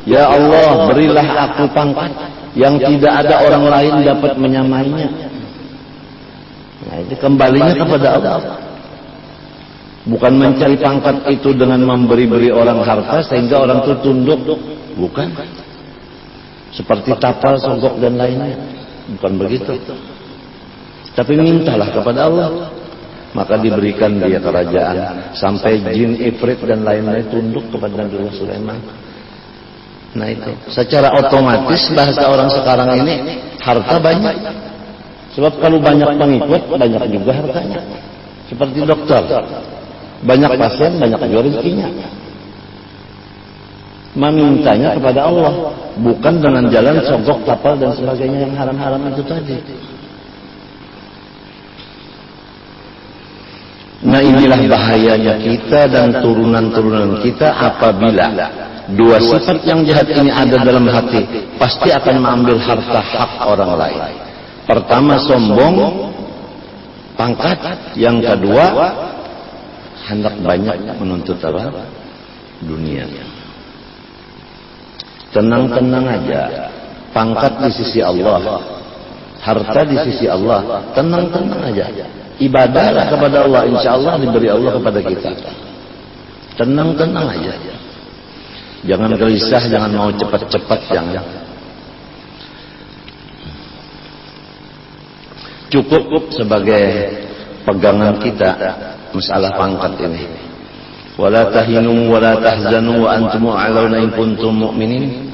Ya Allah, berilah aku pangkat yang tidak ada orang lain dapat menyamainya. Nah, itu kembalinya kepada Allah. Bukan mencari pangkat itu dengan memberi-beri orang harta sehingga orang itu tunduk. Bukan. Seperti tapal, sogok dan lainnya. Bukan begitu. Tapi mintalah kepada Allah. Maka diberikan dia kerajaan. Sampai jin, ifrit dan lain-lain tunduk kepada Nabi Sulaiman. Nah itu. Secara otomatis bahasa orang sekarang ini harta banyak. Sebab kalau banyak pengikut, banyak juga hartanya. Seperti dokter. Banyak pasien, banyak juga rezekinya. Memintanya kepada Allah. Bukan dengan jalan sogok, tapal dan sebagainya yang haram-haram itu tadi. Nah inilah bahayanya kita dan turunan-turunan kita apabila dua sifat yang jahat ini ada dalam hati, pasti akan mengambil harta hak orang lain. Pertama sombong, pangkat. Yang kedua hendak banyak menuntut apa? Dunia. Tenang-tenang aja. Pangkat di sisi Allah, harta di sisi Allah. Tenang-tenang aja. Ibadahlah kepada Allah, insya Allah diberi Allah kepada kita. Tenang-tenang aja. Jangan gelisah, jangan mau cepat-cepat, jangan. Cukup sebagai pegangan kita masalah pangkat ini. Wala tahinu wala tahzanu wa antum a'launa in kuntum mu'minin.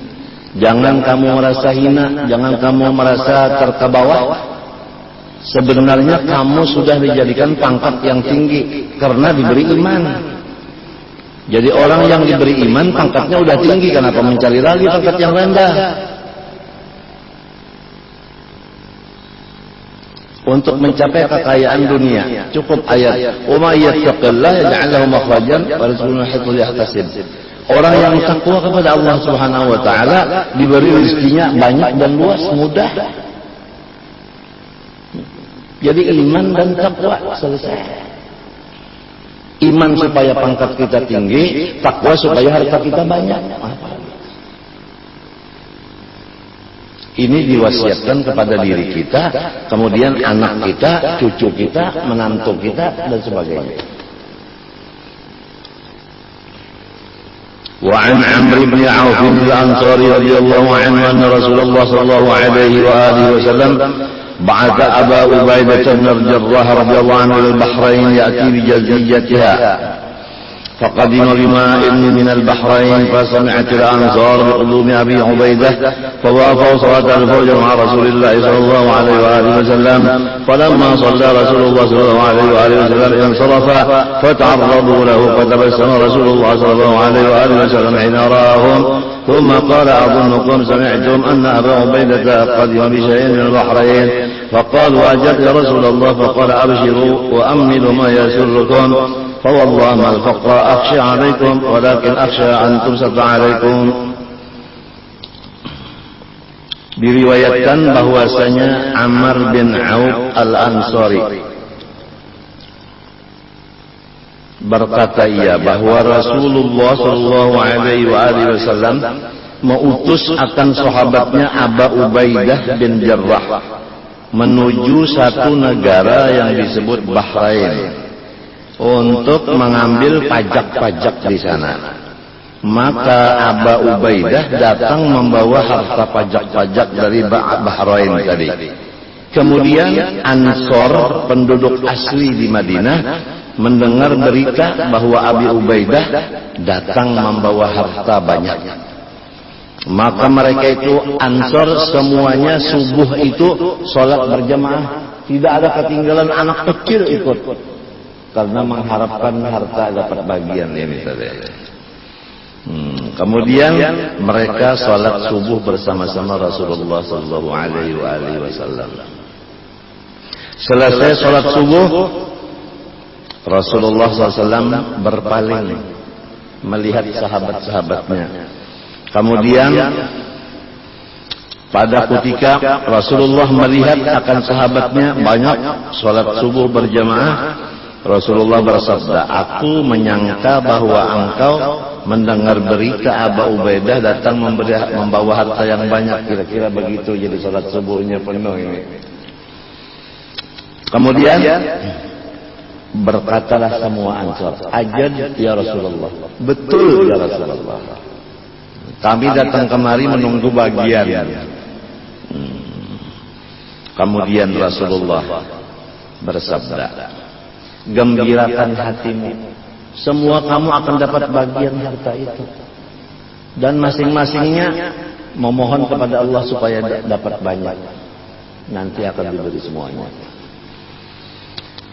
Jangan kamu merasa hina, jangan kamu merasa terkebawah. Sebenarnya kamu sudah dijadikan pangkat yang tinggi karena diberi iman. Jadi orang yang diberi iman pangkatnya udah tinggi, kenapa mencari lagi pangkat yang rendah? Untuk mencapai kekayaan dunia cukup ayat wa may yattaqillaha yaj'al lahu makhrajan wa yarzuqhu min haitsu la yahtasib. Orang yang takwa kepada Allah Subhanahu wa taala diberi rezekinya banyak dan luas, mudah. Jadi iman dan takwa selesai. Iman supaya pangkat kita tinggi, takwa supaya harta kita banyak. Ini diwasiatkan kepada diri kita, kemudian anak kita, cucu kita, menantu kita dan sebagainya. Wa an Amr bin Auf al-Ansari radhiyallahu anhu anna Rasulullah sallallahu alaihi wa alihi wasallam بعث أبا عبيدة بن الجراح رضي الله عنه إلى البحرين يأتي بجزيتها فقدم بماء من البحرين فسمعت الأنصار بقدوم أبي عبيدة فوافوا صلاة الفجر مع رسول الله صلى الله عليه وآله وسلم فلما صلى رسول الله صلى الله عليه وآله وسلم انصرف فتعرضوا له فتبسم رسول الله صلى الله عليه وآله وسلم حين رآهم ثم قال أظنكم سمعتم أن أبا عبيدة قدم بشيء من البحرين فقالوا أجل يا رسول الله فقال أبشروا وأملوا ما يسركم فوالله ما الفقر أخشى عليكم ولكن أخشى أن تبسط عليكم. Diriwayatkan bahwasanya Amr bin Auf al-Ansari berkata ia bahwa Rasulullah sallallahu alaihi wasallam mengutus akan sahabatnya Abu Ubaidah bin Jarrah menuju satu negara yang disebut Bahrain untuk mengambil pajak-pajak di sana. Maka Abu Ubaidah datang membawa harta pajak-pajak dari Bahrain tadi. Kemudian Ansor, penduduk asli di Madinah, mendengar berita bahwa Abi Ubaidah datang membawa harta banyak. Maka mereka itu Ansor semuanya subuh itu sholat berjamaah, tidak ada ketinggalan anak kecil ikut, karena mengharapkan harta dapat bagian ini tadi. Kemudian mereka sholat subuh bersama-sama Rasulullah Sallallahu Alaihi Wasallam. Selesai sholat subuh, Rasulullah SAW berpaling melihat sahabat-sahabatnya. Kemudian pada ketika Rasulullah melihat akan sahabatnya banyak sholat subuh berjamaah, Rasulullah bersabda, aku menyangka bahwa engkau mendengar berita Abu Ubaidah datang membawa harta yang banyak, kira-kira begitu. Jadi salat subuhnya penuh ini. Kemudian berkatalah semua Ansar, ajad ya Rasulullah, betul ya Rasulullah, kami datang kemari menunggu bagian. Kemudian Rasulullah bersabda, gembirakan hatimu, semua kamu akan dapat bagian harta itu, dan masing-masingnya memohon kepada Allah supaya dapat banyak, nanti akan diberi semuanya.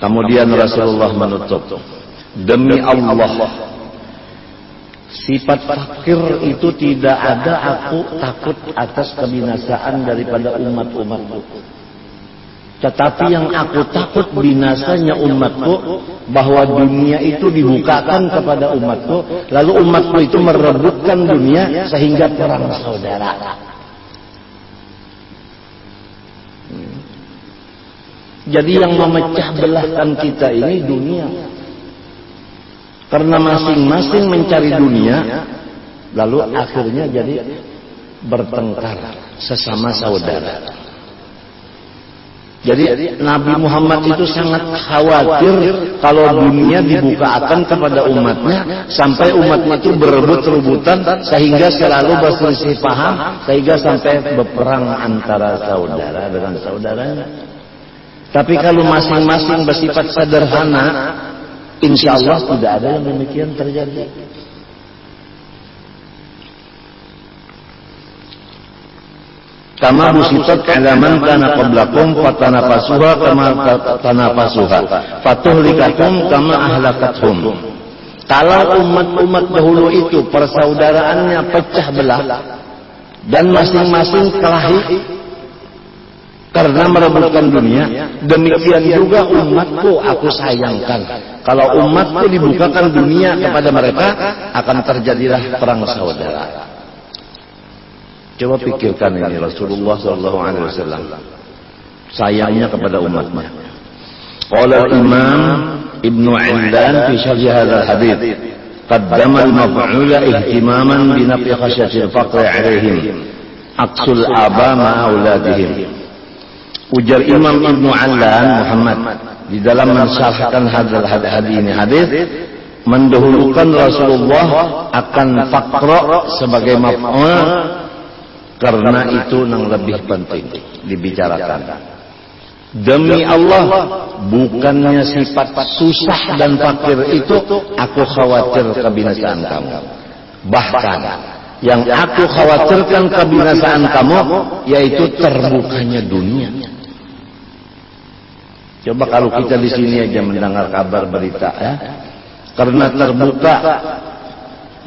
Kemudian Rasulullah menutup, demi Allah, sifat fakir itu tidak ada, aku takut atas kebinasaan daripada umat-umatku. Tetapi yang aku takut binasanya umatku, bahwa dunia itu dibukakan kepada umatku, lalu umatku itu merebutkan dunia sehingga perang saudara. Jadi yang memecah belahkan kita ini dunia. Karena masing-masing mencari dunia, lalu akhirnya jadi bertengkar sesama saudara. Jadi Nabi Muhammad itu sangat khawatir kalau dunia dibukakan kepada umatnya, sampai umatnya itu berebut-rebutan sehingga selalu berselisih paham, sehingga sampai berperang antara saudara dengan saudaranya. Tapi kalau masing-masing bersifat sederhana, insya Allah tidak ada yang demikian terjadi. Kama busitat ala man kana qablakum fatanafasuha kama tanafasuha fatuhlikakum kama ahlakathum. Kalau umat-umat dahulu itu persaudaraannya pecah belah dan masing-masing kelahi karena merebutkan dunia, demikian juga umatku aku sayangkan. Kalau umatku dibukakan dunia kepada mereka, akan terjadilah perang saudara. Coba pikirkan ini, Rasulullah SAW sayangnya kepada umatnya. Qala Imam Ibnu Indan fi syarh hadzal hadits, qaddama al-maf'ula ihtimaman bi nafi khasyatil faqri 'alaihim aqsul aba ma auladihim. Ujar Imam Ibnu Allan Muhammad di dalam mensyarahkan hadis mendahulukan Rasulullah akan fakra sebagai maf'ul, karena itu yang lebih penting dibicarakan. Demi Allah, bukannya sifat susah dan fakir itu aku khawatir kebinasaan kamu. Bahkan yang aku khawatirkan kebinasaan kamu yaitu terbukanya dunia. Coba kalau kita di sini aja mendengar kabar berita ya, karena terbuka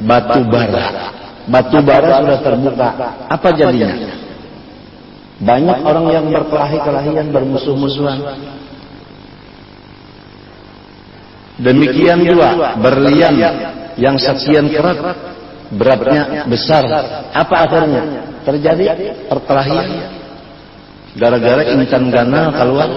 batu bara. Batu bara sudah terbuka, apa jadinya? Banyak orang yang berkelahi-kelahian, bermusuh-musuhan. Demikian juga berlian yang sekian kerat, beratnya besar. Apa akhirnya? Terjadi perkelahian. Gara-gara incan ganal keluar.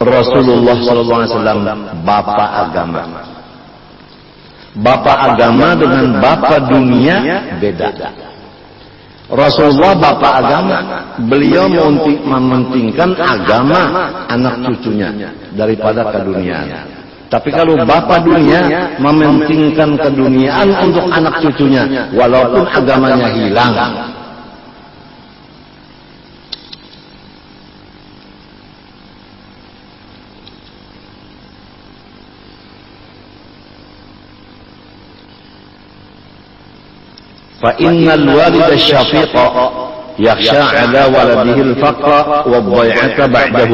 Rasulullah SAW bapak agama. Bapak agama dengan bapak dunia beda. Rasulullah bapak agama, beliau mementingkan agama anak cucunya daripada keduniaan. Tapi kalau bapak dunia mementingkan keduniaan untuk anak cucunya, walaupun agamanya hilang. فإن الوالد الشفيق يخشى على ولده الفقر والضيعة بعده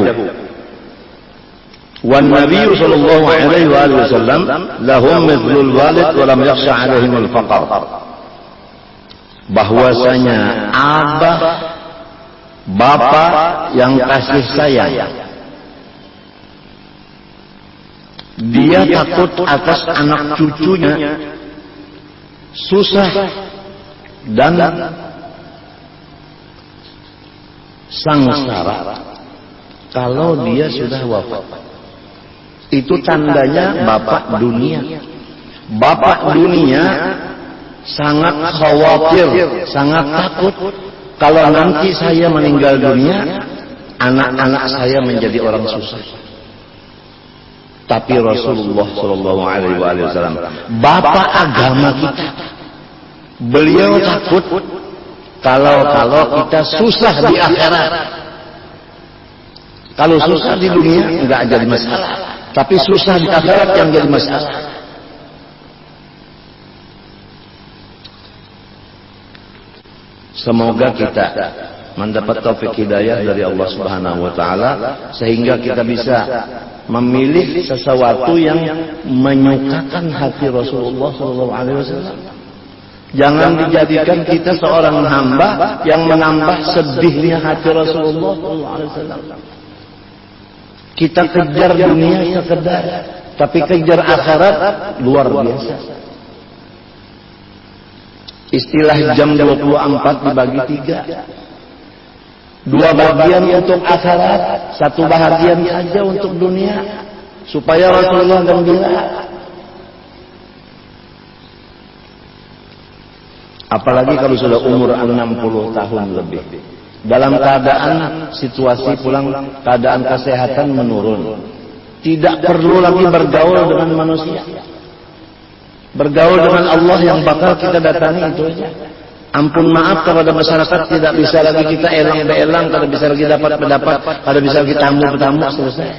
والنبي صلى الله عليه وآله وسلم لهم مثل الوالد ولم يخشى عليهم الفقر. Bahwasanya abah bapak yang kasih sayang, dia takut atas anak cucunya susah dan sangsara kalau dia sudah wafat. Itu tandanya bapak dunia. Bapak dunia sangat khawatir, sangat takut kalau nanti saya meninggal dunia, anak-anak saya menjadi orang susah. Tapi Rasulullah Shallallahu Alaihi Wasallam, bapak agama kita, beliau takut kalau kita susah di akhirat. Kalau susah di dunia enggak jadi masalah, tapi susah di akhirat yang jadi masalah. Semoga kita mendapat taufik hidayah dari Allah Subhanahu wa taala sehingga kita bisa memilih sesuatu yang menyukakan hati Rasulullah sallallahu alaihi wasallam. Jangan dijadikan kita seorang hamba yang menambah sedihnya hati Rasulullah sallallahu alaihi wasallam. Kita kejar dunia sekedar, tapi kejar akhirat luar biasa. Istilah jam 24 dibagi 3. 2 bagian untuk akhirat, 1 bagian saja untuk dunia. Supaya Rasulullah gembira. Apalagi kalau sudah umur 60 tahun lebih. Dalam keadaan situasi pulang, keadaan kesehatan menurun. Tidak perlu lagi bergaul dengan manusia. Bergaul dengan Allah yang bakal kita datangi itu aja. Ampun maaf kalau ada masyarakat tidak bisa lagi kita elang-belang, tidak bisa lagi dapat pendapat, tidak bisa lagi tamu-tamu, selesai.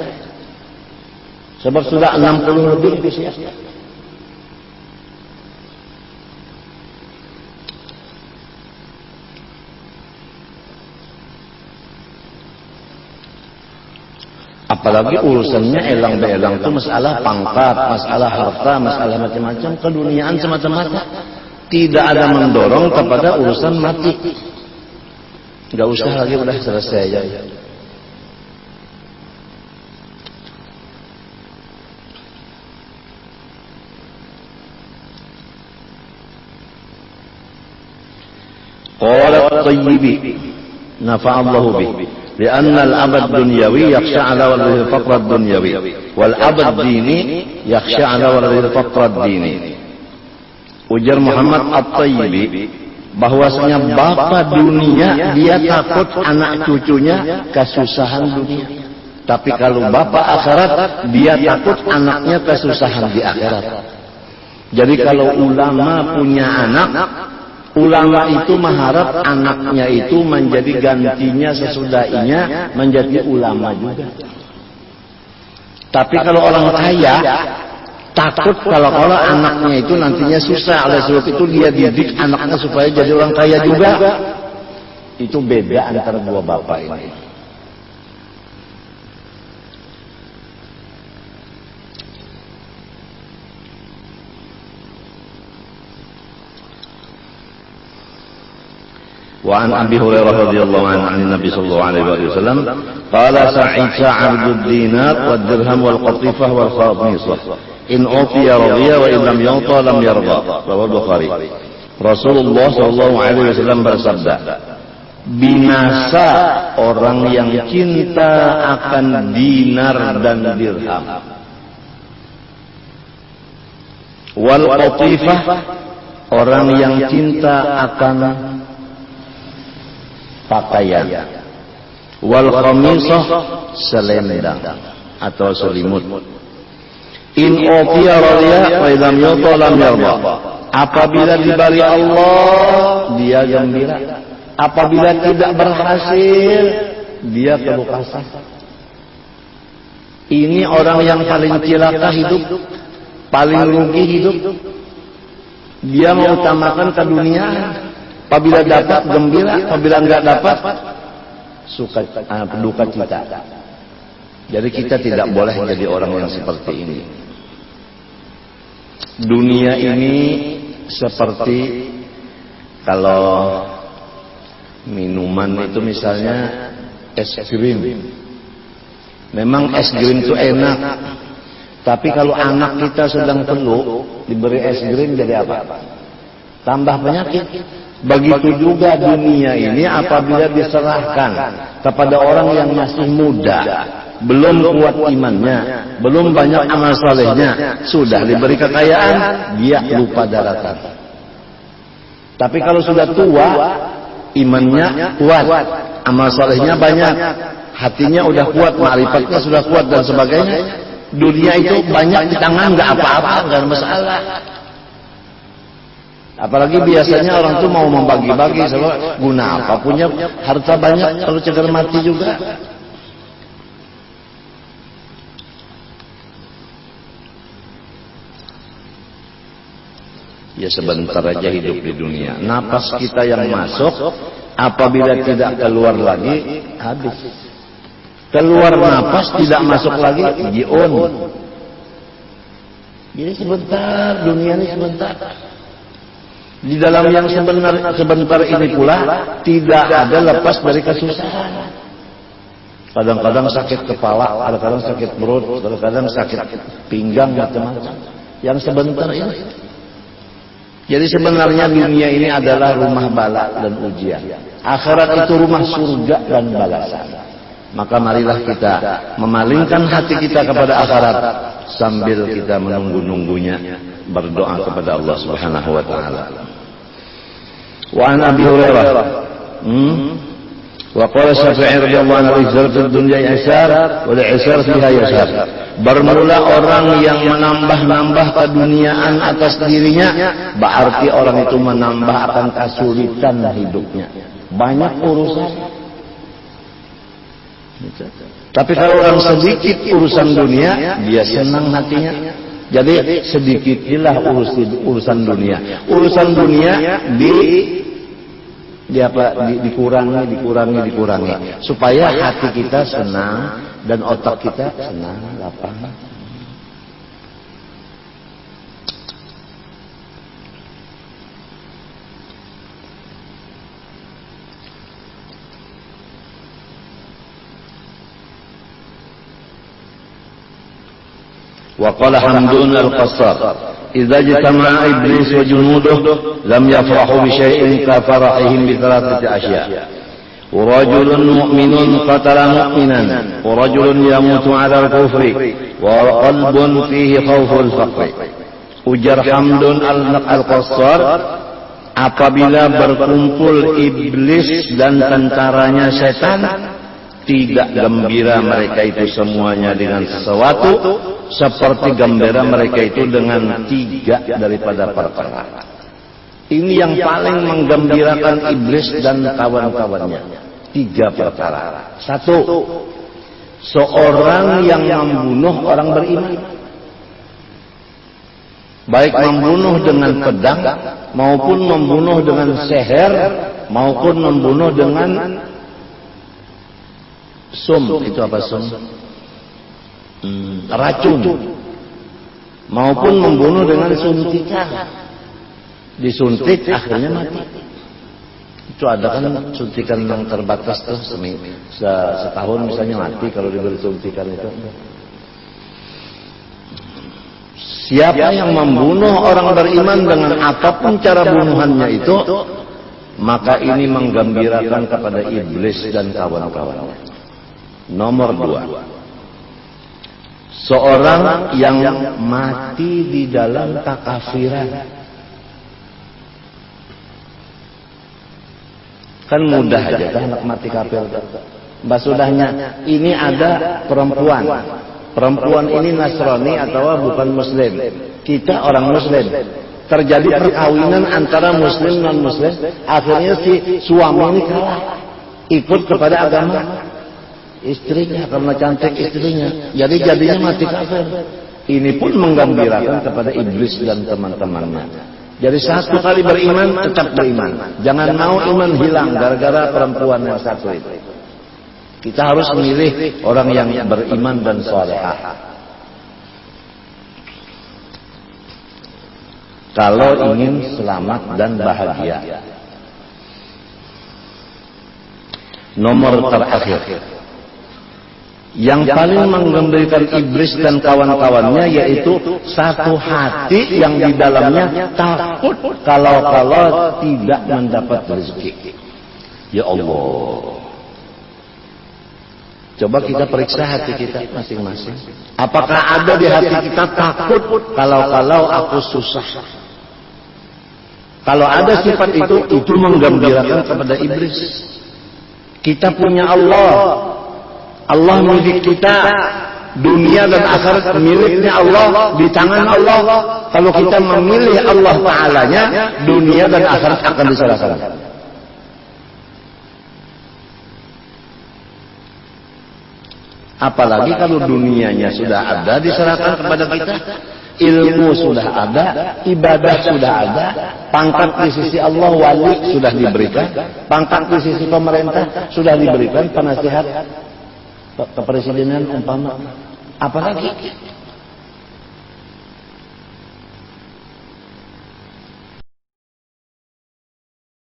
Sebab sudah 60 lebih usia. Apalagi urusannya elang-belang itu masalah pangkat, masalah harta, masalah macam-macam, keduniaan semata-mata. Tidak ada mendorong kepada urusan mati. Enggak usah lagi, udah selesai ya. Qala at-Tayyibi nafa'allahu bihi. لأن الأب الدنيوي يخشى على ولده الفقر الدنيوي والأب الديني يخشى على ولده الفقر الديني. Ujar Muhammad At-Tayyibi bahwasanya bapak dunia dia takut anak cucunya kesusahan dunia. Tapi kalau bapak akhirat dia takut anaknya kesusahan di akhirat. Jadi kalau ulama punya anak, ulama itu mengharap anaknya itu menjadi gantinya sesudahnya menjadi ulama juga. Tapi kalau orang kaya takut kalau anaknya itu nantinya susah, oleh sebab itu dia didik anaknya supaya jadi orang kaya juga. Itu beda antara dua bapak ini. وعن أبي هريرة رضي الله عنه عن النبي صلى الله عليه وسلم قال سعيد عبد الدينار والدرهم والقطيفة والخميصة إن أعطي رضي وإن لم يعطى لم يرضى. رواه البخاري. Rasulullah sallallahu alaihi wasallam bersabda, binasa orang yang cinta akan dinar dan dirham, wal qatifah orang yang cinta akan pakaian, wal khamisah selendang atau selimut. In utiya radiya wa idam yuta lam yarda. Apabila diberi Allah dia gembira, apabila tidak berhasil dia keluh kesah. Ini orang yang paling cilaka hidup, paling rugi hidup. Dia mengutamakan keduniaan. Apabila dapat gembira, apabila enggak dapat duka cita. Jadi kita tidak boleh jadi orang yang seperti ini. Dunia ini seperti kalau minuman itu misalnya es krim. Memang es krim itu enak. Tapi kalau anak kita sedang perlu diberi es krim jadi apa? Tambah penyakit. Begitu juga dunia ini apabila diserahkan kepada orang yang masih muda, belum kuat imannya, belum banyak amal salehnya, sudah diberi kekayaan, dia lupa daratan. Tapi kalau sudah tua, imannya kuat, amal salehnya banyak, hatinya udah kuat, ma'rifatnya sudah kuat dan sebagainya, dunia itu banyak di tangan, nggak apa-apa, nggak ada masalah. Apalagi biasanya orang tuh mau membagi-bagi, sama guna apa punya harta banyak kalau cegar mati juga. Ya sebentar aja hidup di dunia. Napas kita yang masuk, apabila tidak keluar lagi, habis. Keluar napas tidak masuk lagi, jiun. Jadi sebentar, dunia ini sebentar. Di dalam yang sebentar ini pula tidak ada lepas dari kesusahan. Kadang-kadang sakit kepala, kadang-kadang sakit perut, kadang-kadang sakit pinggang, macam-macam. Yang sebentar ini. Jadi sebenarnya dunia ini adalah rumah bala dan ujian. Akhirat itu rumah surga dan balasan. Maka marilah kita memalingkan hati kita kepada akhirat sambil kita menunggu-nunggunya, berdoa kepada Allah Subhanahu wa taala. Wa an Abi Hurairah wa qala Syafi'i radhiyallahu anhu al-ihzar fid dunya yasar wa al-ihsar fiha yasar. Bermula orang yang menambah-nambah keduniaan atas dirinya, berarti orang itu menambah akan kesulitan hidupnya. Banyak urusan. Tapi kalau orang sedikit urusan dunia, dia senang hatinya. Jadi sedikitilah urusan dunia. Urusan dunia dikurangi supaya hati kita senang dan otak kita senang, lapang. وقال حمدون القصار إذا اجتمع إبليس وجنوده لم يفرحوا بشيء كفرحهم بثلاثة أشياء ورجل مؤمن قتل مؤمنا ورجل يموت على الكفر وقلب فيه خوف الفقر. Ujar Hamdun al-Qassar, apabila berkumpul iblis dan tentaranya setan, tidak gembira mereka itu semuanya dengan sesuatu, seperti gembira mereka itu dengan tiga daripada perkara. Ini yang paling menggembirakan iblis dan kawan-kawannya. Tiga perkara. Satu, seorang yang membunuh orang beriman. Baik membunuh dengan pedang, maupun membunuh dengan seher, maupun membunuh dengan itu apa sum? Racun, maupun membunuh dengan suntikan. Disuntik akhirnya mati. Itu ada kan suntikan yang terbatas tuh, setahun misalnya mati kalau diberi suntikan itu. Siapa yang membunuh orang beriman dengan apapun cara bunuhannya itu, maka ini menggembirakan kepada iblis dan kawan-kawannya. Nomor 2, seorang yang mati di dalam kekafiran. Kan mudah aja kan anak mati kafir. Mbak sudahnya, ini ada perempuan. Perempuan ini Nasrani atau bukan Muslim. Kita orang Muslim. Terjadi perkawinan antara Muslim dan non-Muslim. Akhirnya si suami ini kalah, ikut kepada agama istrinya karena cantik istrinya. Jadi jadinya mati kafir. Ini pun menggembirakan kepada iblis dan teman-temannya. Jadi satu kali beriman tetap beriman. Jangan mau iman hilang gara-gara perempuan yang satu itu. Kita harus memilih orang yang beriman dan salehah. Kalau ingin selamat dan bahagia. Nomor terakhir, Yang paling menggembirakan iblis dan kawan-kawannya yaitu satu hati yang di dalamnya takut kalau tidak mendapat rezeki. Ya Allah. Coba kita periksa hati kita masing-masing. Apakah ada di hati kita takut kalau aku susah? Kalau ada sifat itu menggembirakan kepada iblis. Kita punya Allah. Allah milik kita. Dunia dan akhirat miliknya Allah, di tangan Allah. Kalau kita memilih Allah Ta'alanya, dunia dan akhirat akan diserahkan. Apalagi kalau dunianya sudah ada diserahkan kepada kita, ilmu sudah ada, ibadah sudah ada, pangkat di sisi Allah wali sudah diberikan, pangkat di sisi pemerintah sudah diberikan, penasihat kepresidenan umpama. Apalagi